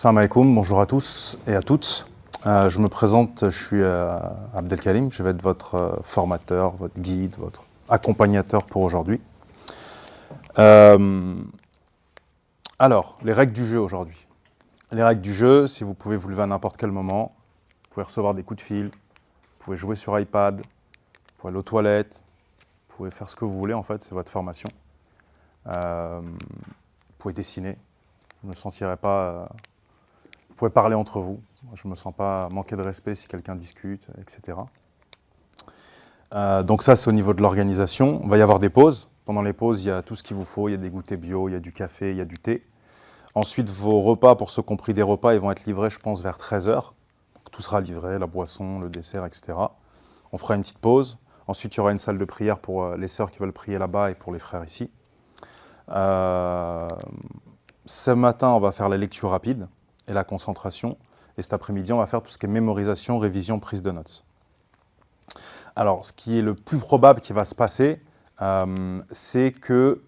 Salam alaikum, bonjour à tous et à toutes. Je me présente, je suis Abdelkarim, je vais être votre formateur, votre guide, votre accompagnateur pour aujourd'hui. Alors, les règles du jeu aujourd'hui. Les règles du jeu, si vous pouvez vous lever à n'importe quel moment, vous pouvez recevoir des coups de fil, vous pouvez jouer sur iPad, vous pouvez aller aux toilettes, vous pouvez faire ce que vous voulez en fait, c'est votre formation. Vous pouvez dessiner, je ne me sentirai pas... Vous pouvez parler entre vous. Je ne me sens pas manquer de respect si quelqu'un discute, etc. Donc ça, c'est au niveau de l'organisation. Il va y avoir des pauses. Pendant les pauses, il y a tout ce qu'il vous faut. Il y a des goûters bio, il y a du café, il y a du thé. Ensuite, vos repas, pour ceux qui ont pris des repas, ils vont être livrés, je pense, vers 13 h. Tout sera livré, la boisson, le dessert, etc. On fera une petite pause. Ensuite, il y aura une salle de prière pour les sœurs qui veulent prier là-bas et pour les frères ici. Ce matin, on va faire la lecture rapide et la concentration. Et cet après-midi, on va faire tout ce qui est mémorisation, révision, prise de notes. Alors, ce qui est le plus probable qui va se passer, c'est que,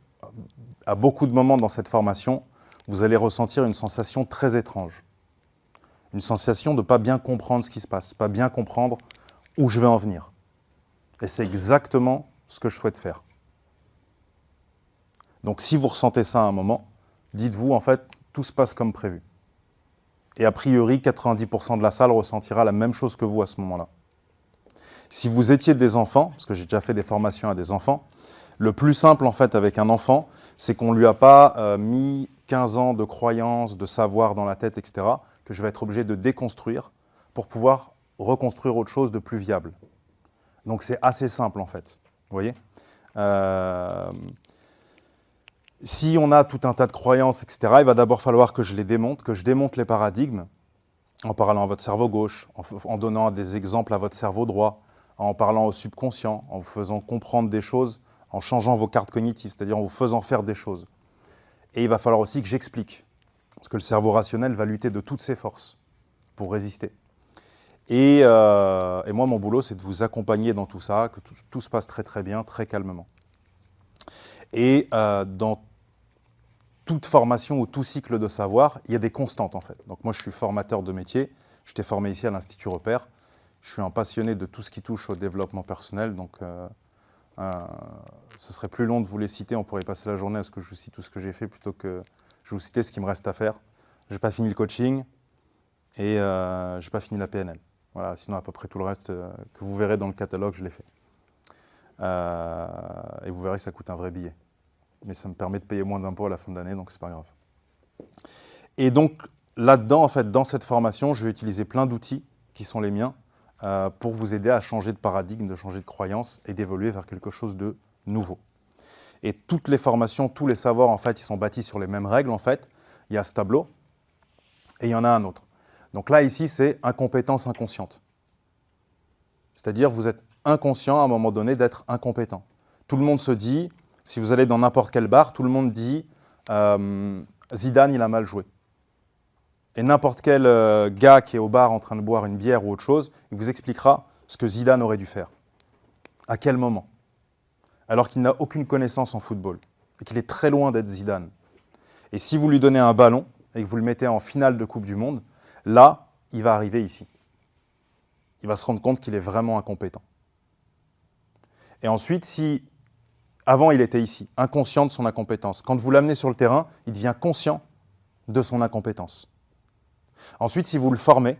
à beaucoup de moments dans cette formation, vous allez ressentir une sensation très étrange. Une sensation de ne pas bien comprendre ce qui se passe, pas bien comprendre où je vais en venir. Et c'est exactement ce que je souhaite faire. Donc, si vous ressentez ça à un moment, dites-vous, en fait, tout se passe comme prévu. Et a priori, 90% de la salle ressentira la même chose que vous à ce moment-là. Si vous étiez des enfants, parce que j'ai déjà fait des formations à des enfants, le plus simple en fait avec un enfant, c'est qu'on ne lui a pas mis 15 ans de croyances, de savoir dans la tête, etc., que je vais être obligé de déconstruire pour pouvoir reconstruire autre chose de plus viable. Donc c'est assez simple en fait, vous voyez. Si on a tout un tas de croyances, etc., il va d'abord falloir que je les démonte, que je démonte les paradigmes, en parlant à votre cerveau gauche, en donnant des exemples à votre cerveau droit, en parlant au subconscient, en vous faisant comprendre des choses, en changeant vos cartes cognitives, c'est-à-dire en vous faisant faire des choses. Et il va falloir aussi que j'explique, parce que le cerveau rationnel va lutter de toutes ses forces pour résister. Et moi, mon boulot, c'est de vous accompagner dans tout ça, que tout se passe très très bien, très calmement. Et dans toute formation ou tout cycle de savoir, il y a des constantes en fait. Donc moi, je suis formateur de métier, je t'ai formé ici à l'Institut Repère. Je suis un passionné de tout ce qui touche au développement personnel, donc ce serait plus long de vous les citer, on pourrait passer la journée à ce que je vous cite tout ce que j'ai fait plutôt que je vous citer ce qui me reste à faire. Je n'ai pas fini le coaching et je n'ai pas fini la PNL. Voilà, sinon à peu près tout le reste que vous verrez dans le catalogue, je l'ai fait. Et vous verrez que ça coûte un vrai billet. Mais ça me permet de payer moins d'impôts à la fin de l'année, donc c'est pas grave. Et donc, là-dedans, en fait, dans cette formation, je vais utiliser plein d'outils qui sont les miens pour vous aider à changer de paradigme, de changer de croyance et d'évoluer vers quelque chose de nouveau. Et toutes les formations, tous les savoirs, en fait, ils sont bâtis sur les mêmes règles, en fait. Il y a ce tableau et il y en a un autre. Donc là, ici, c'est incompétence inconsciente. C'est-à-dire, vous êtes inconscient à un moment donné d'être incompétent. Tout le monde se dit... Si vous allez dans n'importe quel bar, tout le monde dit Zidane, il a mal joué. Et n'importe quel gars qui est au bar en train de boire une bière ou autre chose, il vous expliquera ce que Zidane aurait dû faire. À quel moment? Alors qu'il n'a aucune connaissance en football et qu'il est très loin d'être Zidane. Et si vous lui donnez un ballon et que vous le mettez en finale de Coupe du Monde, là, il va arriver ici. Il va se rendre compte qu'il est vraiment incompétent. Et ensuite, si... Avant, il était ici, inconscient de son incompétence. Quand vous l'amenez sur le terrain, il devient conscient de son incompétence. Ensuite, si vous le formez,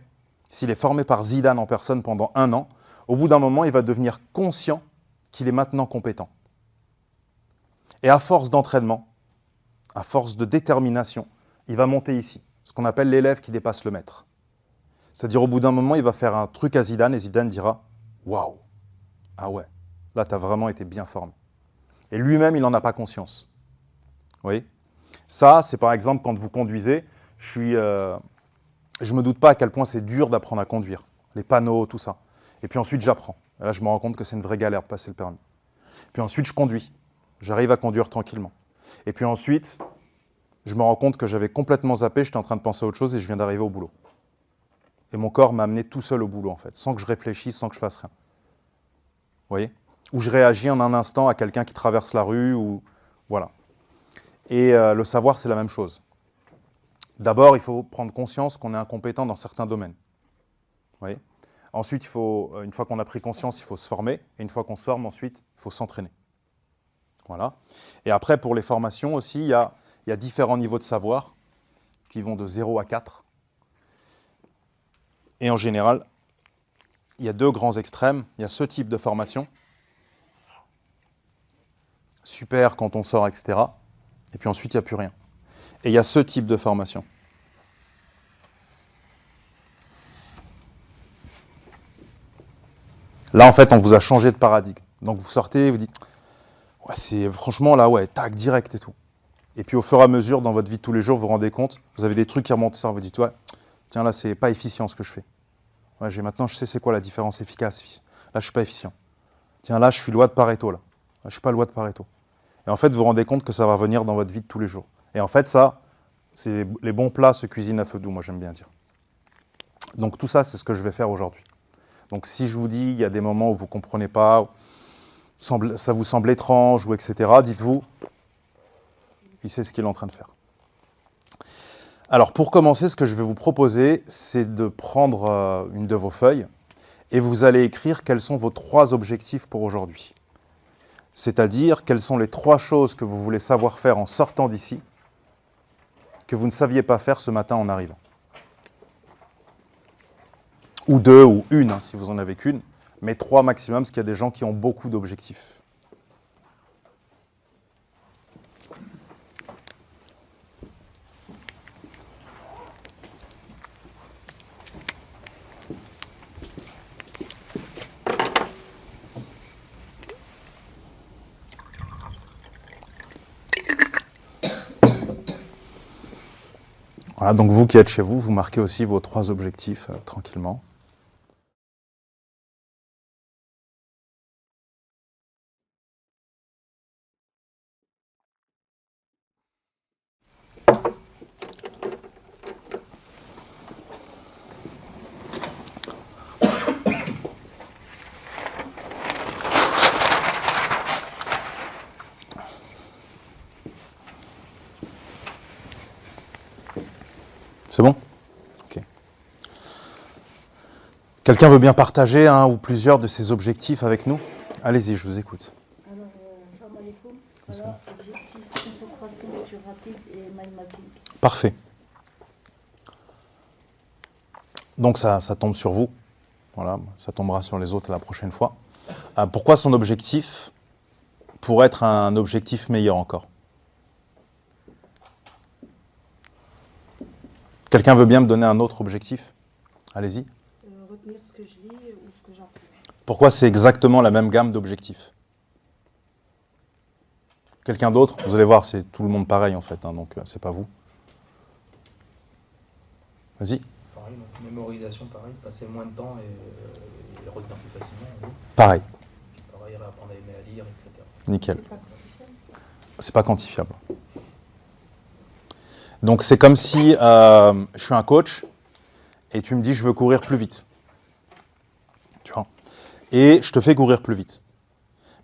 s'il est formé par Zidane en personne pendant 1 an, au bout d'un moment, il va devenir conscient qu'il est maintenant compétent. Et à force d'entraînement, à force de détermination, il va monter ici, ce qu'on appelle l'élève qui dépasse le maître. C'est-à-dire, au bout d'un moment, il va faire un truc à Zidane et Zidane dira « Waouh, ah ouais, là, tu as vraiment été bien formé ». Et lui-même, il n'en a pas conscience. Vous voyez? Ça, c'est par exemple quand vous conduisez, je me doute pas à quel point c'est dur d'apprendre à conduire. Les panneaux, tout ça. Et puis ensuite, j'apprends. Là, je me rends compte que c'est une vraie galère de passer le permis. Puis ensuite, je conduis. J'arrive à conduire tranquillement. Et puis ensuite, je me rends compte que j'avais complètement zappé, j'étais en train de penser à autre chose et je viens d'arriver au boulot. Et mon corps m'a amené tout seul au boulot, en fait, sans que je réfléchisse, sans que je fasse rien. Vous voyez? Ou je réagis en un instant à quelqu'un qui traverse la rue, ou voilà. Et le savoir, c'est la même chose. D'abord, il faut prendre conscience qu'on est incompétent dans certains domaines. Vous voyez ? Ensuite, une fois qu'on a pris conscience, il faut se former. Et une fois qu'on se forme, ensuite, il faut s'entraîner. Voilà. Et après, pour les formations aussi, il y a différents niveaux de savoir qui vont de 0 à 4. Et en général, il y a 2 grands extrêmes. Il y a ce type de formation, super quand on sort, etc. Et puis ensuite, il n'y a plus rien. Et il y a ce type de formation. Là, en fait, on vous a changé de paradigme. Donc, vous sortez, vous dites, ouais, c'est franchement, là, ouais, tac, direct et tout. Et puis, au fur et à mesure, dans votre vie de tous les jours, vous vous rendez compte, vous avez des trucs qui remontent au cerveau, vous dites, ouais, tiens, là, c'est pas efficient ce que je fais. Ouais, maintenant, je sais c'est quoi la différence efficace. Là, je suis pas efficient. Tiens, là, je suis loi de Pareto, là. Là, je suis pas loi de Pareto. Et en fait, vous vous rendez compte que ça va venir dans votre vie de tous les jours. Et en fait, ça, c'est les bons plats se cuisinent à feu doux, moi, j'aime bien dire. Donc, tout ça, c'est ce que je vais faire aujourd'hui. Donc, si je vous dis, il y a des moments où vous ne comprenez pas, ça vous semble étrange, ou etc., dites-vous, il sait ce qu'il est en train de faire. Alors, pour commencer, ce que je vais vous proposer, c'est de prendre une de vos feuilles, et vous allez écrire quels sont vos 3 objectifs pour aujourd'hui. C'est-à-dire, quelles sont les 3 choses que vous voulez savoir faire en sortant d'ici, que vous ne saviez pas faire ce matin en arrivant. Ou 2, ou 1, hein, si vous en avez qu'une, mais 3 maximum, parce qu'il y a des gens qui ont beaucoup d'objectifs. Voilà, donc vous qui êtes chez vous, vous marquez aussi vos 3 objectifs tranquillement. C'est bon ? Ok. Quelqu'un veut bien partager un ou plusieurs de ses objectifs avec nous ? Allez-y, je vous écoute. Alors, salam alaikum. Alors, objectif, concentration, lecture rapide et mind mapping. Parfait. Donc ça tombe sur vous. Voilà, ça tombera sur les autres la prochaine fois. Pourquoi son objectif pour être un objectif meilleur encore ? Quelqu'un veut bien me donner un autre objectif ? Allez-y. Retenir ce que je lis ou ce que j'apprends. Pourquoi c'est exactement la même gamme d'objectifs ? Quelqu'un d'autre ? Vous allez voir, c'est tout le monde pareil en fait, hein, donc c'est pas vous. Vas-y. Pareil, donc mémorisation, pareil, passer moins de temps et retenir plus facilement. Oui. Pareil. Pareil, réapprendre à aimer à lire, etc. Nickel. C'est pas quantifiable. C'est pas quantifiable. Donc c'est comme si je suis un coach et tu me dis je veux courir plus vite. Tu vois ? Et je te fais courir plus vite.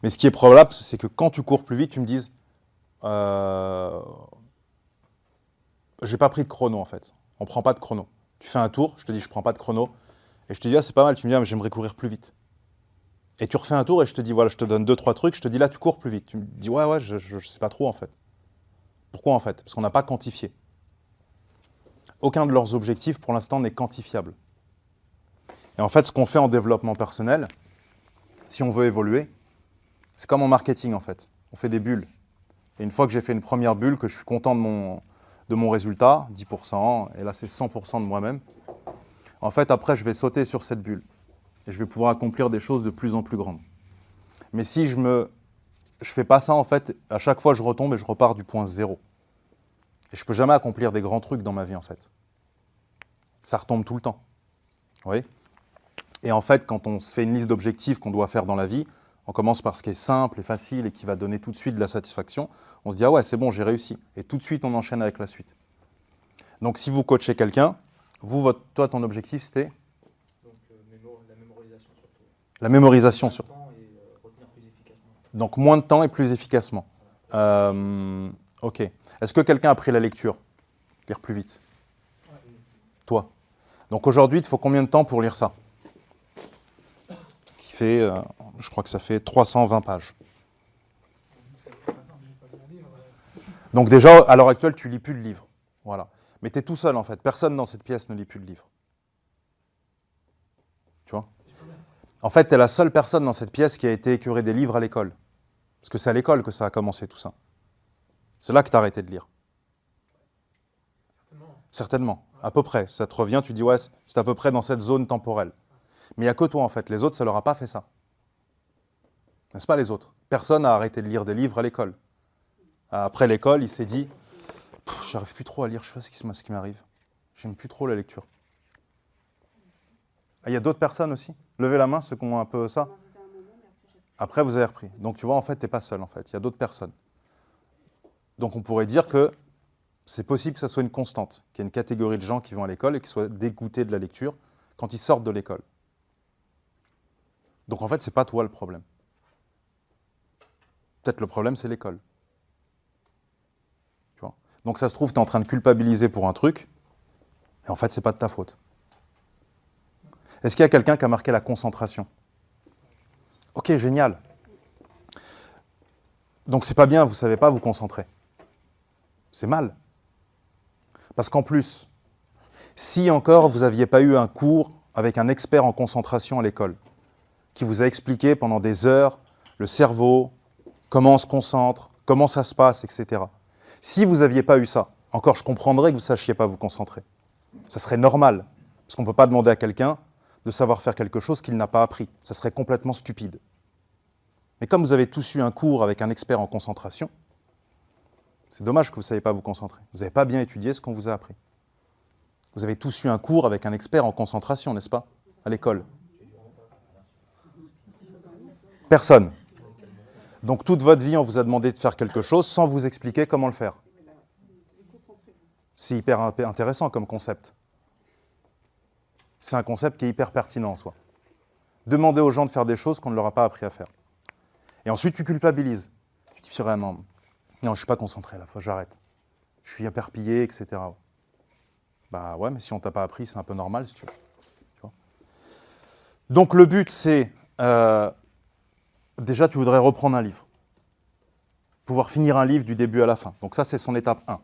Mais ce qui est probable, c'est que quand tu cours plus vite, tu me dises j'ai pas pris de chrono en fait. On prend pas de chrono. Tu fais un tour, je te dis je prends pas de chrono. Et je te dis c'est pas mal, tu me dis mais j'aimerais courir plus vite. Et tu refais un tour et je te dis voilà, je te donne 2-3 trucs, je te dis là tu cours plus vite. Tu me dis ouais, je sais pas trop en fait. Pourquoi en fait ? Parce qu'on n'a pas quantifié. Aucun de leurs objectifs pour l'instant n'est quantifiable. Et en fait, ce qu'on fait en développement personnel, si on veut évoluer, c'est comme en marketing en fait. On fait des bulles. Et une fois que j'ai fait une première bulle, que je suis content de mon résultat, 10%, et là c'est 100% de moi-même, en fait après je vais sauter sur cette bulle. Et je vais pouvoir accomplir des choses de plus en plus grandes. Mais si je fais pas ça en fait, à chaque fois je retombe et je repars du point 0. Et je peux jamais accomplir des grands trucs dans ma vie en fait. Ça retombe tout le temps. Vous voyez ? Et en fait, quand on se fait une liste d'objectifs qu'on doit faire dans la vie, on commence par ce qui est simple et facile et qui va donner tout de suite de la satisfaction. On se dit, ah ouais, c'est bon, j'ai réussi. Et tout de suite, on enchaîne avec la suite. Donc, si vous coachez quelqu'un, toi, ton objectif, c'était ? Donc la mémorisation surtout. La mémorisation Moins de surtout. temps et retenir plus efficacement. Donc, moins de temps et plus efficacement. Ok. Est-ce que quelqu'un a pris la lecture ? Lire plus vite. Donc aujourd'hui, il te faut combien de temps pour lire ça? Qui fait, je crois que ça fait 320 pages. Donc déjà, à l'heure actuelle, tu lis plus le livre. Voilà. Mais tu es tout seul en fait. Personne dans cette pièce ne lit plus le livre. Tu vois? En fait, tu es la seule personne dans cette pièce qui a été écœurée des livres à l'école. Parce que c'est à l'école que ça a commencé tout ça. C'est là que tu as arrêté de lire. Certainement. À peu près. Ça te revient, tu dis ouais, c'est à peu près dans cette zone temporelle. Mais il n'y a que toi en fait. Les autres, ça leur a pas fait ça. N'est-ce pas les autres? Personne n'a arrêté de lire des livres à l'école. Après l'école, il s'est dit j'arrive plus trop à lire, je sais pas ce qui m'arrive. J'aime plus trop la lecture. Ah, il y a d'autres personnes aussi? Levez la main, ceux qui ont un peu ça. Après, vous avez repris. Donc tu vois, en fait, tu n'es pas seul, en fait. Il y a d'autres personnes. Donc on pourrait dire que c'est possible que ça soit une constante, qu'il y ait une catégorie de gens qui vont à l'école et qui soient dégoûtés de la lecture quand ils sortent de l'école. Donc en fait, c'est pas toi le problème. Peut-être le problème, c'est l'école. Tu vois? Donc ça se trouve, tu es en train de culpabiliser pour un truc, et en fait, c'est pas de ta faute. Est-ce qu'il y a quelqu'un qui a marqué la concentration? Ok, génial. Donc c'est pas bien, vous savez pas vous concentrer. C'est mal. Parce qu'en plus, si encore vous n'aviez pas eu un cours avec un expert en concentration à l'école, qui vous a expliqué pendant des heures le cerveau, comment on se concentre, comment ça se passe, etc. Si vous n'aviez pas eu ça, encore je comprendrais que vous ne sachiez pas vous concentrer. Ça serait normal, parce qu'on ne peut pas demander à quelqu'un de savoir faire quelque chose qu'il n'a pas appris. Ça serait complètement stupide. Mais comme vous avez tous eu un cours avec un expert en concentration, c'est dommage que vous ne savez pas vous concentrer. Vous n'avez pas bien étudié ce qu'on vous a appris. Vous avez tous eu un cours avec un expert en concentration, n'est-ce pas? À l'école. Personne. Donc toute votre vie, on vous a demandé de faire quelque chose sans vous expliquer comment le faire. C'est hyper intéressant comme concept. C'est un concept qui est hyper pertinent en soi. Demandez aux gens de faire des choses qu'on ne leur a pas appris à faire. Et ensuite, tu culpabilises. Tu te dis, non, je ne suis pas concentré, là, faut que j'arrête. Je suis éparpillé, etc. Bah ouais, mais si on ne t'a pas appris, c'est un peu normal, si tu veux. Tu vois? Donc le but, c'est... déjà, tu voudrais reprendre un livre. Pouvoir finir un livre du début à la fin. Donc ça, c'est son étape 1.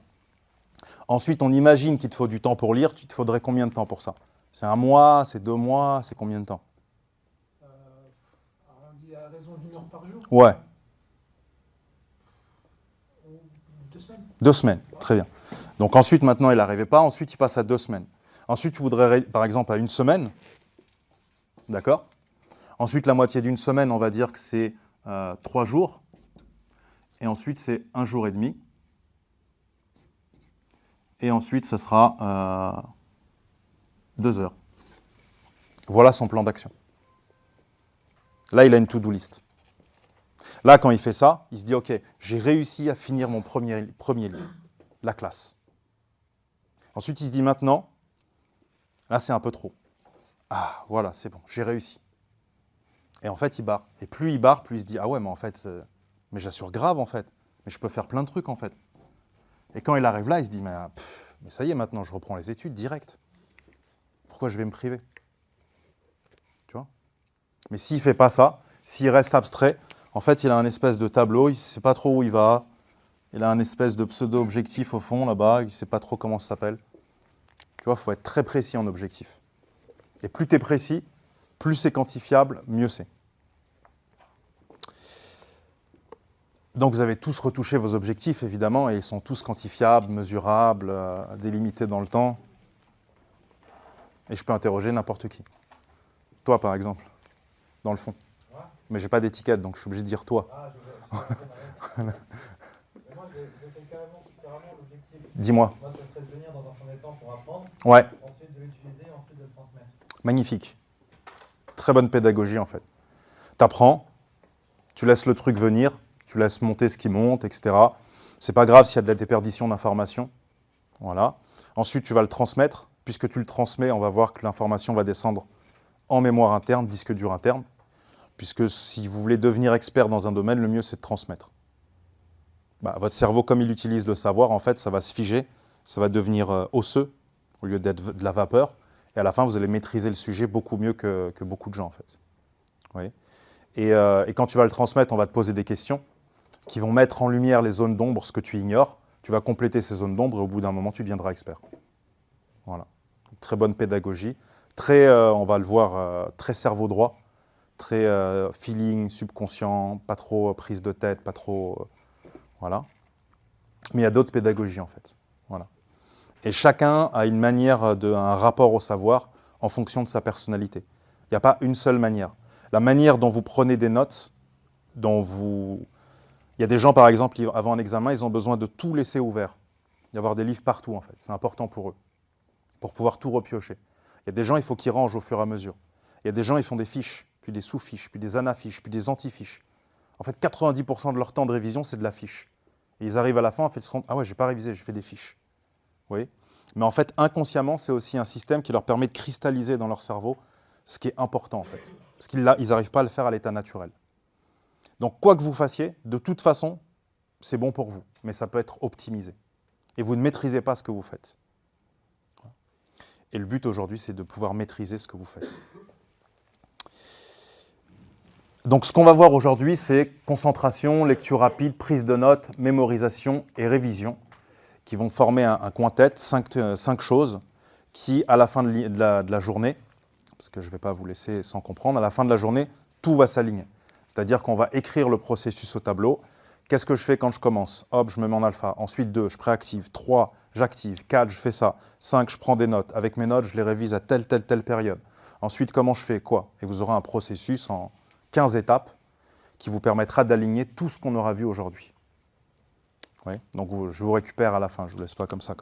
Ensuite, on imagine qu'il te faut du temps pour lire. Il te faudrait combien de temps pour ça? C'est 1 mois, c'est 2 mois, c'est combien de temps? On dit à raison d'1 heure par jour? Ouais. 2 semaines. 2 semaines, très bien. Donc ensuite, maintenant, il n'arrivait pas. Ensuite, il passe à 2 semaines. Ensuite, tu voudrais, par exemple, à 1 semaine. D'accord? Ensuite, la moitié d'1 semaine, on va dire que c'est 3 jours. Et ensuite, c'est 1 jour et demi. Et ensuite, ce sera 2 heures. Voilà son plan d'action. Là, il a une to-do list. Là, quand il fait ça, il se dit « Ok, j'ai réussi à finir mon premier livre, la classe. » Ensuite, il se dit « Maintenant, là, c'est un peu trop. Ah, voilà, c'est bon, j'ai réussi. » Et en fait, il barre. Et plus il barre, plus il se dit « Ah ouais, mais en fait, mais j'assure grave, en fait. Mais je peux faire plein de trucs, en fait. » Et quand il arrive là, il se dit « Mais ça y est, maintenant, je reprends les études direct. Pourquoi je vais me priver ?» Tu vois? Mais s'il ne fait pas ça, s'il reste abstrait, en fait, il a un espèce de tableau, il ne sait pas trop où il va. Il a un espèce de pseudo-objectif au fond, là-bas, il ne sait pas trop comment ça s'appelle. Tu vois, il faut être très précis en objectif. Et plus tu es précis, plus c'est quantifiable, mieux c'est. Donc vous avez tous retouché vos objectifs, évidemment, et ils sont tous quantifiables, mesurables, délimités dans le temps. Et je peux interroger n'importe qui. Toi, par exemple, dans le fond. Ouais. Mais j'ai pas d'étiquette, donc je suis obligé de dire toi. Ah, je vois. Mais moi, je fais carrément l'objectif. Dis-moi. Moi, ça serait de venir dans un premier temps pour apprendre, Ouais, ensuite de l'utiliser, ensuite de le transmettre. magnifique. Très bonne pédagogie, en fait. T'apprends, tu laisses le truc venir, tu laisses monter ce qui monte, etc. C'est pas grave s'il y a de la déperdition d'informations. Voilà. Ensuite, tu vas le transmettre. Puisque tu le transmets, on va voir que l'information va descendre en mémoire interne, disque dur interne. Puisque si vous voulez devenir expert dans un domaine, le mieux, c'est de transmettre. Votre cerveau, comme il utilise le savoir, en fait, ça va se figer, ça va devenir osseux, au lieu d'être de la vapeur. Et à la fin, vous allez maîtriser le sujet beaucoup mieux que beaucoup de gens, en fait. Vous voyez ? Et quand tu vas le transmettre, on va te poser des questions qui vont mettre en lumière les zones d'ombre, ce que tu ignores. Tu vas compléter ces zones d'ombre et au bout d'un moment, tu deviendras expert. Voilà. Très bonne pédagogie. Très, on va le voir, très cerveau droit, très feeling, subconscient, pas trop prise de tête, pas trop... voilà. Mais il y a d'autres pédagogies, en fait. Voilà. Et chacun a une manière, un rapport au savoir en fonction de sa personnalité. Il n'y a pas une seule manière. La manière dont vous prenez des notes, il y a des gens, par exemple, avant un examen, ils ont besoin de tout laisser ouvert. D'avoir des livres partout, en fait. C'est important pour eux, pour pouvoir tout repiocher. Il y a des gens, il faut qu'ils rangent au fur et à mesure. Il y a des gens, ils font des fiches, puis des sous-fiches, puis des anafiches, puis des anti-fiches. En fait, 90% de leur temps de révision, c'est de la fiche. Et ils arrivent à la fin, en fait, ils se rendent « Ah ouais, j'ai pas révisé, j'ai fait des fiches. » Vous voyez ? Mais en fait, inconsciemment, c'est aussi un système qui leur permet de cristalliser dans leur cerveau ce qui est important, en fait. Parce qu'ils n'arrivent pas à le faire à l'état naturel. Donc, quoi que vous fassiez, de toute façon, c'est bon pour vous. Mais ça peut être optimisé. Et vous ne maîtrisez pas ce que vous faites. Et le but aujourd'hui, c'est de pouvoir maîtriser ce que vous faites. Donc, ce qu'on va voir aujourd'hui, c'est concentration, lecture rapide, prise de notes, mémorisation et révision, qui vont former un quintet, 5 choses, qui, à la fin de la journée, parce que je ne vais pas vous laisser sans comprendre, à la fin de la journée, tout va s'aligner. C'est-à-dire qu'on va écrire le processus au tableau. Qu'est-ce que je fais quand je commence ? Hop, je me mets en alpha. Ensuite, 2, je préactive. 3, j'active. 4, je fais ça. 5, je prends des notes. Avec mes notes, je les révise à telle période. Ensuite, comment je fais quoi ? Et vous aurez un processus en 15 étapes qui vous permettra d'aligner tout ce qu'on aura vu aujourd'hui. Oui. Donc, je vous récupère à la fin. Je ne vous laisse pas comme ça.